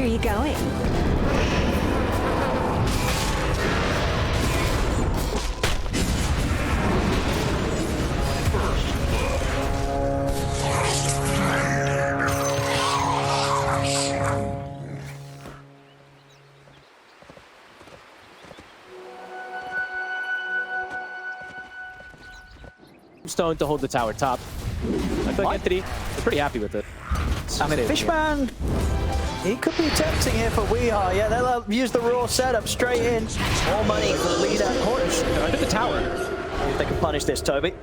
are you going? Stone to hold the tower top. I feel like Anthony, they're pretty happy with it. I mean, Fishman, he could be tempting here for Weehaw. Yeah, they'll use the raw setup straight in. More money for the leader. Cornish, They're under the tower. if they can punish this, Toby.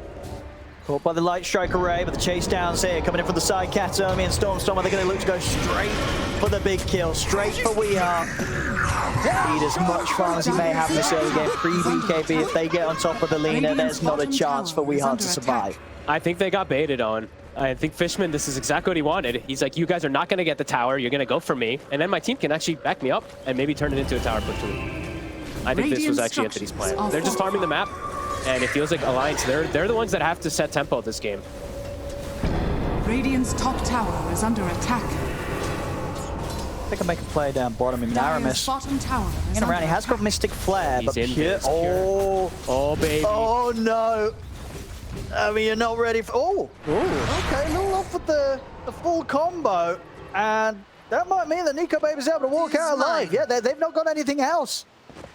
Caught by the light strike array, but the chase downs here. Coming in from the side, Katomi and Stormstorm. Are they going to look to go straight for the big kill? Straight for Weehaw. Need as much farm as he may have in this early game. Pre-BKB, if they get on top of the Lina, there's not a chance for Weehaw to survive. I think they got baited on. I think Fishman, this is exactly what he wanted. He's like, you guys are not going to get the tower. You're going to go for me. And then my team can actually back me up and maybe turn it into a tower platoon. I think this was actually Anthony's plan. They're just farming the map. And it feels like Alliance, they're the ones that have to set tempo this game. Radiant's top tower is under attack. They can make a play down bottom. In Aramis bottom tower is in around. He has got Mystic Flare, He's but in Pure. this, Pure. Oh, baby. Oh no! I mean, you're not ready for. Oh, okay, a little off with the full combo, and that might mean that Nico Baby's able to walk out alive. Yeah, they've not got anything else.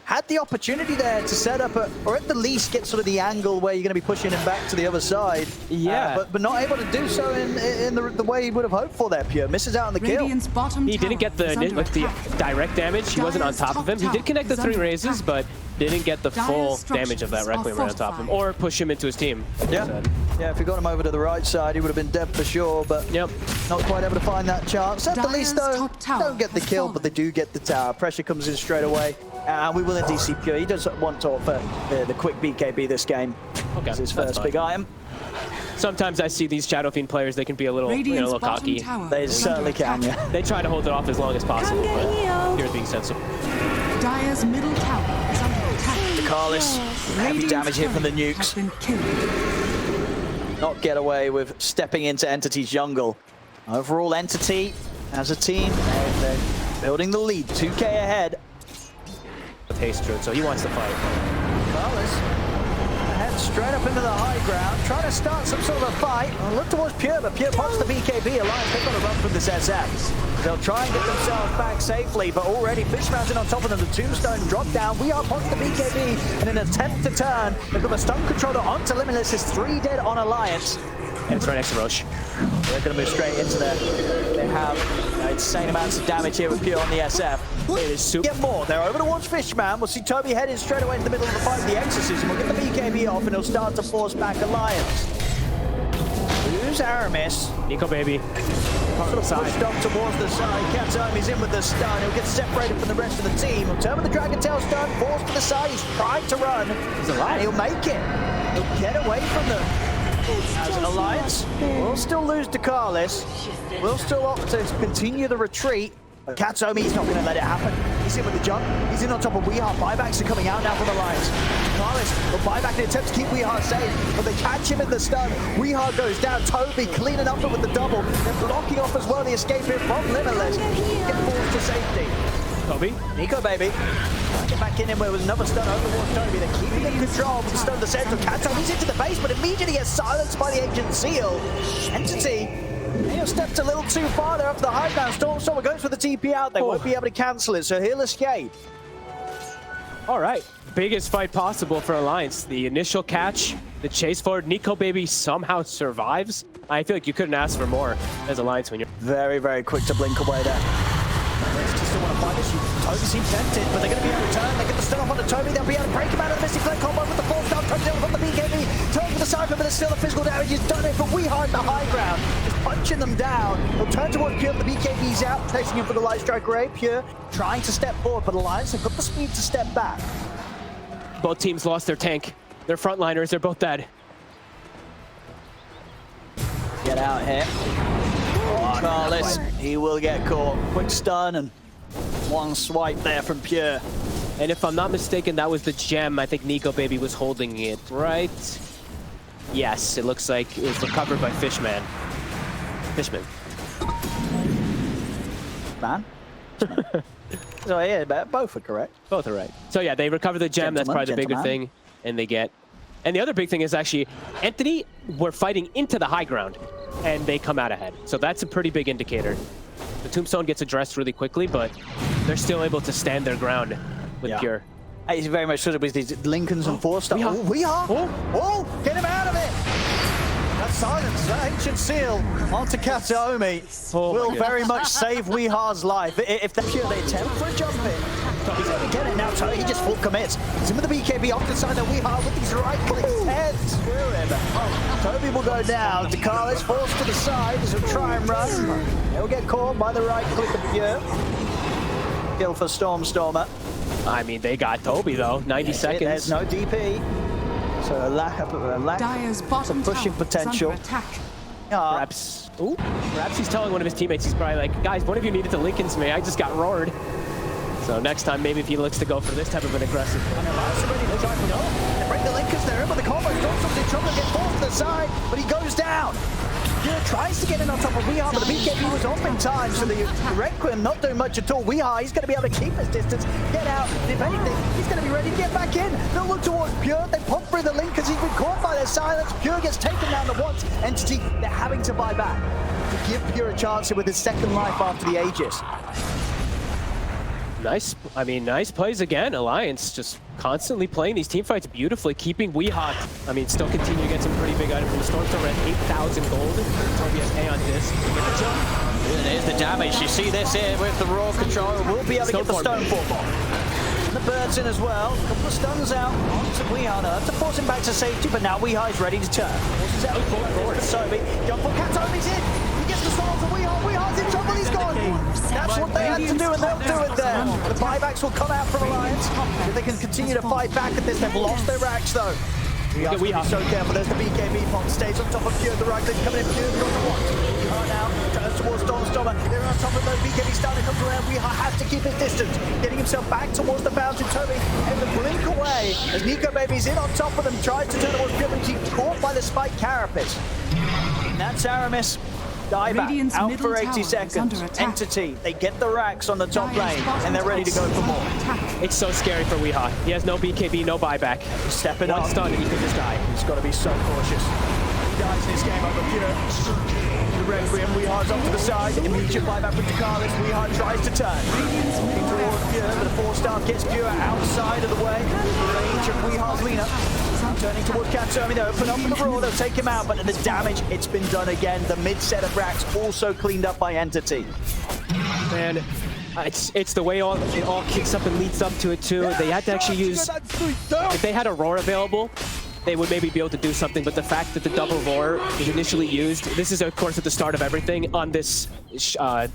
Had the opportunity there to set up or at the least get sort of the angle where you're going to be pushing him back to the other side. Yeah. But not able to do so in the way he would have hoped for there, Pure. Misses out on the kill. Bottom He didn't get the direct damage. He wasn't on top of him. He did connect the 3 raises, but didn't get the full damage of that Requiem right on top of him. Or push him into his team. Yeah. Yeah, if he got him over to the right side, he would have been dead for sure, but not quite able to find that chance. At the least, though, don't get the kill, but they do get the tower. Pressure comes in straight away, and we will indeed see Pure. He does want to offer the quick BKB this game. Okay, It's his first big item. Sometimes I see these Shadow Fiend players, they can be a little, a little cocky. They certainly can, yeah. They try to hold it off as long as possible, Come get but healed. here's being sensible. Dire's middle tower is under attack. Carlis, heavy damage here from the nukes. Not get away with stepping into Entity's jungle. Overall, Entity, as a team, they're building the lead. 2K ahead. Hatred, so he wants to fight. Carlis head straight up into the high ground, trying to start some sort of a fight. Look towards Pure, but Pure pops the BKB. Alliance, they've got to run from this SF. They'll try and get themselves back safely, but already Fishman's in on top of them. The tombstone drop down. We are pops the BKB, and in an attempt to turn, they've got the stun controller onto Limitless. There's 3 dead on Alliance. And it's right next to Roche. They're going to move straight into there. They have insane amounts of damage here with Pure on the SF. It is super. Get more. They're over towards Fishman. We'll see Toby heading straight away into the middle of the fight with the Exorcism. We'll get the BKB off, and he'll start to force back Alliance. Who's Aramis? Nico Baby. Sort of pushed up towards the side. Katomi's in with the stun. He'll get separated from the rest of the team. He'll turn with the Dragon Tail stun, forced to the side. He's trying to run. He's alive. And he'll make it. He'll get away from them. As an Alliance, we'll still lose to Carlis. We'll still opt to continue the retreat. But Katomi's not going to let it happen. He's in with the jump. He's in on top of Weehaw. Buybacks are coming out now from Alliance. Carlis will buy back in an attempt to keep Weehaw safe, but they catch him in the stun. Weehaw goes down. Toby cleaning up with the double. They're blocking off as well the escape here from Limitless. Get forced to safety. Toby. Nico Baby. Get back in him where was another stun over towards Toby. They're keeping in control of the stun of the central. Katomi's into the base, but immediately gets silenced by the Ancient Seal. Entity. He'll stepped a little too far there up the high ground. Stormstormer goes for the TP out. They won't be able to cancel it, so he'll escape. All right. Biggest fight possible for Alliance. The initial catch, the chase forward. Nico Baby somehow survives. I feel like you couldn't ask for more as Alliance when you're Very, very quick to blink away there. They still want to fight this. Toby seems tempted, but they're going to be able to turn. They get the stun off onto Toby. They'll be able to break him out of the Mystic Flame combo with the force down. Toby down from the BKB. Turn for the Cypher, but there's still the physical damage. He's done it, but Weehaw at the high ground. Just punching them down. He'll turn towards Pure, but the BKB's out. Chasing him for the Light Strike Ray. Pure trying to step forward, but Alliance have got the speed to step back. both teams lost their tank. Their frontliners, they're both dead. Get out here. Oh, Carlis, he will get caught. Quick stun and one swipe there from Pure. And if I'm not mistaken, that was the gem. I think Nico Baby was holding it, right? Yes, it looks like it was recovered by Fishman. Fishman. Man. Marksman. So yeah, but both are correct. Both are right. So yeah, they recover the gem. That's probably the bigger thing. And they get... And the other big thing is actually, Entity were fighting into the high ground, and they come out ahead. So that's a pretty big indicator. The Tombstone gets addressed really quickly, but they're still able to stand their ground with Pure. He's very much sort of with these Lincolns and 4-star. We are. Oh, get him out of it! That silence, that ancient seal onto Kataomi will very much save Weeha's life. If they're Pure, they attempt for a jump in. He's going to get it now, so he just full commits. He's in with the BKB off the side of Weeha with these right clicks. Heads through him. Toby will go down. Dakar is forced to the side as he'll try and run. He'll get caught by the right click of Pure. Kill for Stormer. I mean, they got Toby, though. 90 seconds. There's no DP. So a lack of pushing potential. Perhaps he's telling one of his teammates, he's probably like, guys, one of you needed to Lincoln's me. I just got roared. So next time, maybe if he looks to go for this type of an aggressive play. They break the Linkers there, but the combo Storm's in trouble to get forced to the side, but he goes down. Pure tries to get in on top of Weeha, but the BKB was off in time, so the Requiem not doing much at all. Weeha, he's going to be able to keep his distance, get out, and if anything, he's going to be ready to get back in. They'll look towards Pure, they pop through the Linkers, he's been caught by their silence. Pure gets taken down the once. Entity, they're having to buy back to give Pure a chance with his second life after the Aegis. Nice plays again. Alliance just constantly playing these team fights beautifully, keeping Weeha. I mean, still continue to get some pretty big items from the Stormstormer at 8,000 gold. Toby has A on disc. Get the jump. There's the damage. You see this here with the raw control. We'll be able to get the Stoneform off. And the birds in as well. A couple of stuns out onto Weeha. They'll have to force him back to safety, but now Weeha is ready to turn. Forces out forward. Sobi. Jump for Kataomi's in. He gets the storm for Weeha. Weeha's in trouble. He's gone. That's what they had to do, and they'll do it there. The buybacks will come out from Alliance. If they can continue to fight back at this, they've lost their racks though. Weeha so careful. There's the BKB pop. Stays on top of Pure. The right click coming in. Pure got the one. Weeha now turns towards Stormstormer. They're on top of those BKB starting to come around. Weeha has to keep his distance. Getting himself back towards the fountain. Toby able to blink away as Nico Baby's in on top of them. Tries to turn towards Pure, but he's caught by the spike carapace. And that's Aramis. Dieback out for 80 seconds. Entity, they get the racks on the top lane, and they're ready to go for more. It's so scary for Weeha. He has no BKB, no buyback. He's stepping up. One stun, and he could just die. He's got to be so cautious. He dies in this game over Pure. The Requiem, Weeha's off to the side. Immediate buyback with Dakalis. Weeha tries to turn. Looking towards Pure, but the 4-star gets Pure outside of the way. Range of Weeha's Lena. Turning towards Kataomi, they open up in the raw, they'll take him out, but the damage, it's been done again. The mid set of racks also cleaned up by Entity. Man, it's the way it all kicks up and leads up to it too. They had to actually use, if they had a roar available, they would maybe be able to do something, but the fact that the double roar is initially used, this is of course at the start of everything, on this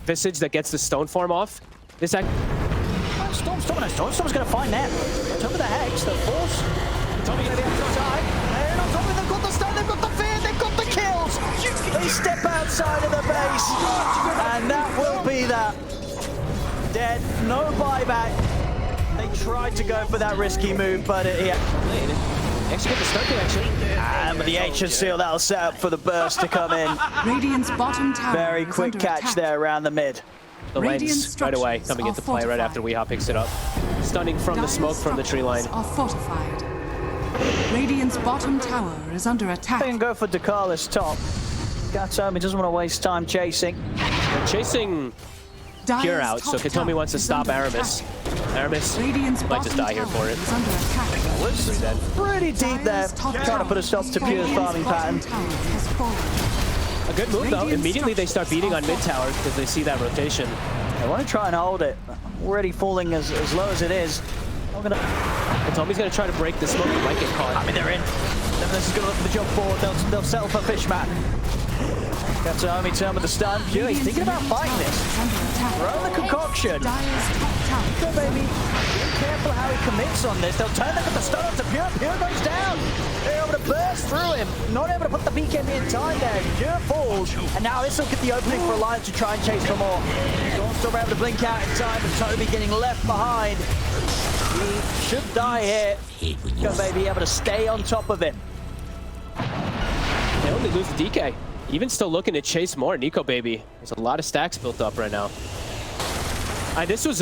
Visage that gets the stone form off. This Stormstormer's going to find them. Top of the Hex, the force. Tommy going to be able to die. And on top of it, they've got the stun, they've got the fear, they've got the kills. They step outside of the base. And that will be that. Dead, no buyback. They tried to go for that risky move, but actually get the stun connection. And with the ancient seal, that'll set up for the burst to come in. Radiant's bottom tower. Very quick catch there around the mid. The lens right away coming into play right after Weeha picks it up. Stunning from the smoke from the tree line. Are fortified. Radiant's bottom tower is under attack. They can go for Dakalis top. Kataomi doesn't want to waste time chasing. They're chasing Pure out, so Kataomi wants to stop Aramis. Aramis might just die here for it. Was pretty deep there, trying to put a stop to Pure's farming pattern. A good move though. Immediately they start beating on mid tower because they see that rotation. They want to try and hold it. Already falling as low as it is. Tommy's going to try to break the smoke. He might get caught. I mean, they're in. This is going to look for the jump forward. They'll settle for Fishman. Kataomi turn with the stun. Pure, he's thinking about fighting this. Throw the concoction. Nico Baby, be careful how he commits on this. They'll turn them with the stun up to Pure. Pure goes down. They're able to burst through him. Not able to put the BKB in time there. Pure falls. And now this will get the opening for Alliance to try and chase for more. Still able to blink out in time, but Toby getting left behind. He should die here. Nico Baby able to stay on top of him. They only lose the DK. Even still looking to chase more. Nico Baby. There's a lot of stacks built up right now. This was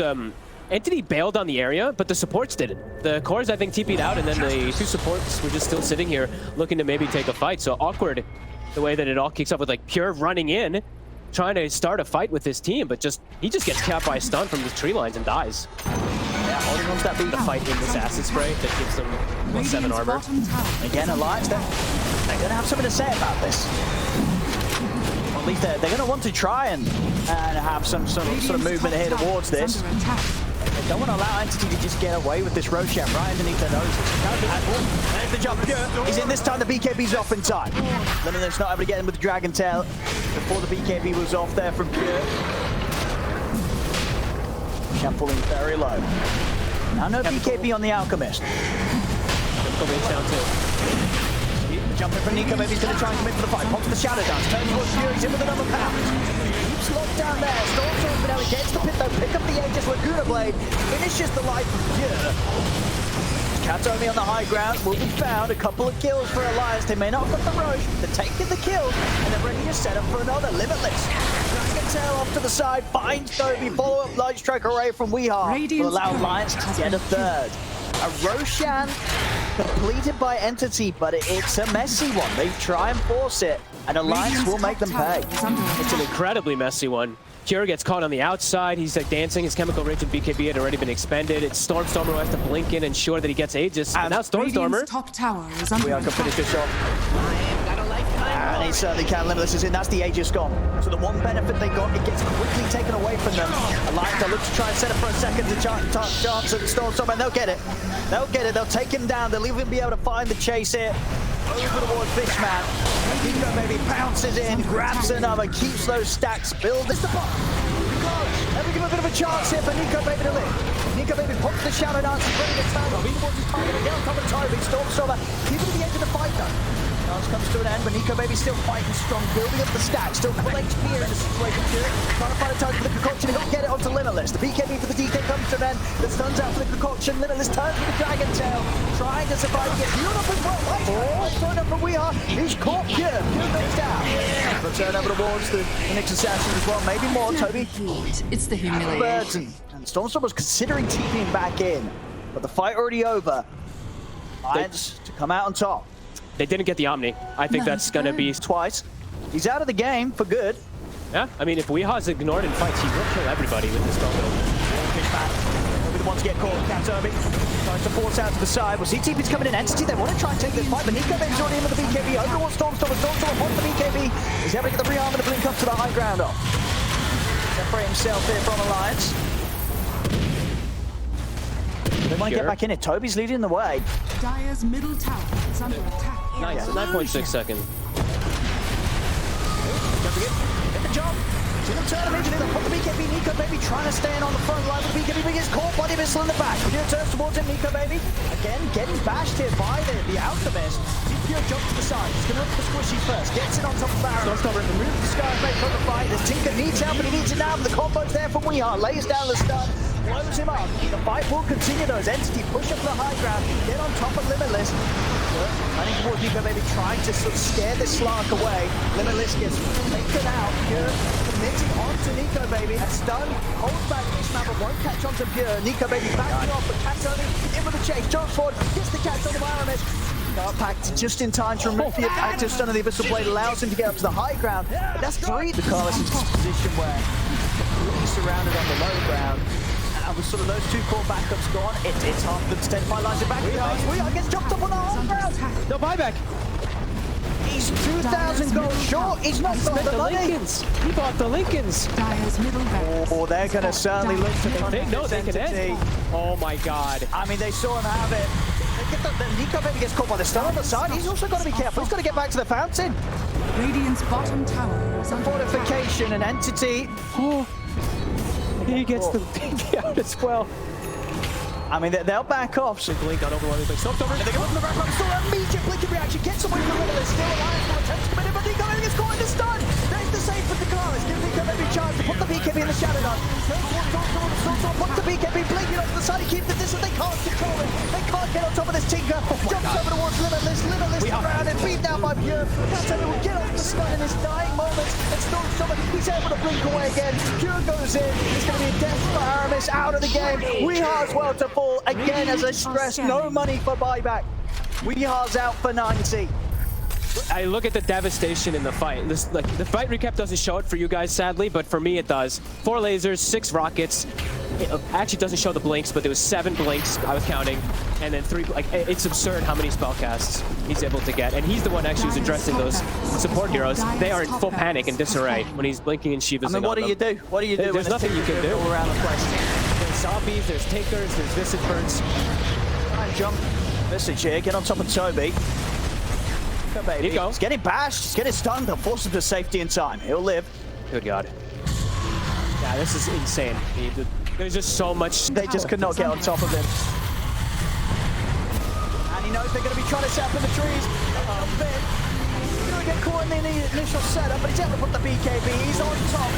Entity bailed on the area, but the supports didn't. The cores, I think, TP'd out, and then the two supports were just still sitting here looking to maybe take a fight. So awkward the way that it all kicks off with like Pure running in, trying to start a fight with his team, but he just gets capped by a stun from the tree lines and dies. Yeah, holding on to that beat. The fight in this acid spray that gives them +7 armor. Again, Alliance, they're going to have something to say about this. Or at least they're going to want to try and have some sort of movement here towards this. They don't want to allow Entity to just get away with this Roshan right underneath their noses. There's the jump. He's in this time. The BKB's off in time. Limitless not able to get him with the Dragon Tail before the BKB was off there from Pure. Roshan falling very low. Now no BKB on the Alchemist. Down too. Jumping from Nico, maybe he's going to try and commit for the fight. Pops the Shadow Dance, turns towards Pure, he's in with another pound. Keeps locked down there, Stormstorm now gets the pit though, pick up the Aegis Laguna Blade, finishes the life of Pure. Katomi on the high ground will be found, a couple of kills for Alliance, they may not have got the Roche, they're taking the kills, and they're ready to set up for another. Limitless, Dragon Tail off to the side, finds Toby, follow up Light Strike array from Weehar, will allow Alliance to get a third. A Roshan completed by Entity, but it's a messy one. They try and force it, and Alliance will make them pay. It's an incredibly messy one. Pure gets caught on the outside. He's like dancing. His chemical rage and BKB had already been expended. It's Stormstormer who has to blink in and ensure that he gets Aegis. And now Stormstormer. Top tower is under We can finish this off. And he certainly can. Limitless is in. That's the Aegis gone. So the one benefit they got, it gets quickly taken away from them. Alliance, they'll look to try and set it for a second to chance at Stormstormer, and they'll get it. They'll get it. They'll take him down. They'll even be able to find the chase here. Over towards Fishman. Nico maybe pounces in, grabs another, keeps those stacks, builds the pot. Let me give him a bit of a chance here for Nico Baby to live. Nico Baby pops the Shadow Dance, he's ready to stand up. He wants his target to get on top of Toby. Stormstormer, keeping to the edge of the fight though. Chance comes to an end, but Nico Baby still fighting strong, building up the stack, still full HP here in the situation here. Trying to find a target for the concoction, he'll get it onto Limitless. The BKB for the DK comes to an end, the stun's out for the concoction. Limitless turns with the Dragon Tail, trying to survive, gets healed up as well. Right, thrown up for Weehar, he's caught Pure. Pure goes down. Return over towards the next assassin as well, maybe more. Toby. It's the humiliation. And Stormstorm was considering TPing back in, but the fight already over. Alliance to come out on top. They didn't get the Omni. I think that's going to be twice. He's out of the game for good. Yeah, I mean, if Weeha's ignored in fights, he will kill everybody with this combo. They'll be the ones to get caught. Katomi tries to force out to the side. We'll see TP's coming in. Entity, they want to try and take this fight, but Nico Baby's already in with the BKB. Over towards Stormstormer. Stormstormer wants the BKB. He's able to get the rearm and the blink up to the high ground off. Separate himself here from Alliance. They want to get back in it. Toby's leading the way. Dire's middle tower is under attack. Nice, 9.6 seconds. Don't forget, get the job. See them turn immediately. They'll put the BKB. Nico Baby trying to stay in on the front line with BKB, but gets caught. Body missile in the back. Pure turns towards him. Nico Baby again getting bashed here by the Alchemist. See Pure jump to the side. He's going to look for Squishy first. Gets it on top of Baron. Stormstormer removes the Skyblade from the fight. There's Tinker needs help, but he needs it now. But the combo's there from Weehar. Lays down the stun. Blows him up. The fight will continue though as Entity push up to the high ground, get on top of Limitless. Running towards Nico Baby, trying to sort of scare this Slark away. Limitless gets taken out. Pure committing onto Nico Baby. A stun holds back Fishman, but won't catch onto Pure. Nico Baby backing off, but Katomi in with the chase. Jumps forward, gets the catch on the Aramis. Dark Pact just in time to remove the active stun of the Abyssal Blade, allows him to get up to the high ground. But that's three. The Carlos into this position where he's surrounded on the low ground. And with sort of those two core backups gone, it's hard for them to take my lines back. Weehar gets dropped up on the high ground. No buyback. He's 2,000 gold short. He's not got the money. Lincolns. He bought the Lincolns. Dire's middle barracks. Oh, they're going to certainly look to No, they can end. Oh my God. I mean, they saw him have it. Nico Baby gets caught by the stun on the side. He's also got to be careful. He's got to get back to the fountain. Radiant's bottom tower is under Fortification and Entity. Oh. He gets the pinky out as well. I mean, they'll back off. So Blink got overloaded. They stopped over. And they go from the back line. Still immediate blinking reaction. Gets away from Limitless. Still alive. Still attempts to minute, but Nico Baby gets caught in the stun. There's the save for the Kalaris. Give Nico Baby a chance to put the BKB in the Shadow Dance. Puts the BKB blinking off to the side. He keeps the distance. They can't control it. They can't get on top of this Tinker. Jumps over towards Limitless. Limitless around and beat down by Pure. Katomi will get off the stun in his dying moments. And Stormstormer, he's able to blink away again. Pure goes in. It's going to be a death for Aaron. Carlis out of the game. Weeha's well to fall again, as I stress, no money for buyback. Weeha's out for 90. I look at the devastation in the fight. The fight recap doesn't show it for you guys, sadly, but for me it does. 4 lasers, 6 rockets. It actually doesn't show the blinks, but there was 7 blinks I was counting, and then 3. Like, it's absurd how many spell casts he's able to get, and he's the one actually who's addressing those support heroes. They are in full panic and disarray when he's blinking and Shiva's. I mean, what do you do? What do you do? There's nothing you can do. All around the place. There's zombies, there's takers, there's visage burns. And jump. Visage here, get on top of Toby. Go, baby. Here you go. He's getting bashed, he's getting stunned, they'll force him to safety in time. He'll live. Good God. Yeah, this is insane. There's just so much. They just could not get on top of him. And he knows they're going to be trying to set up in the trees. He's going to get caught in the initial setup, but he's able to put the BKB. He's on top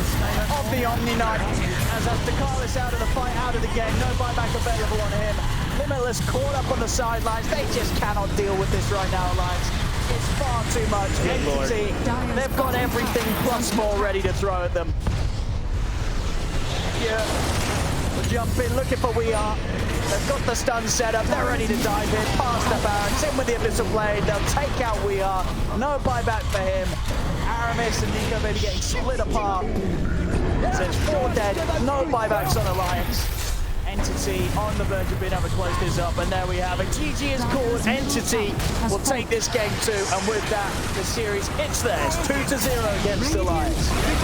of the Omni Knight. As that's Carlis out of the fight, out of the game. No buyback available on him. Limitless caught up on the sidelines. They just cannot deal with this right now, Alliance. It's far too much. Entity, they've got everything plus more ready to throw at them. Yeah, we're jumping, looking for We Are. They've got the stun set up. They're ready to dive in. Past the Barons, in with the Abyssal Blade. They'll take out We Are. No buyback for him. Aramis and Nico Baby getting split apart. So it's 4 dead. No buybacks on Alliance. Entity on the verge of being able to close this up, and there we have it. GG is called. Entity will take this game too, and with that, the series, it's theirs. 2-0 against Alliance.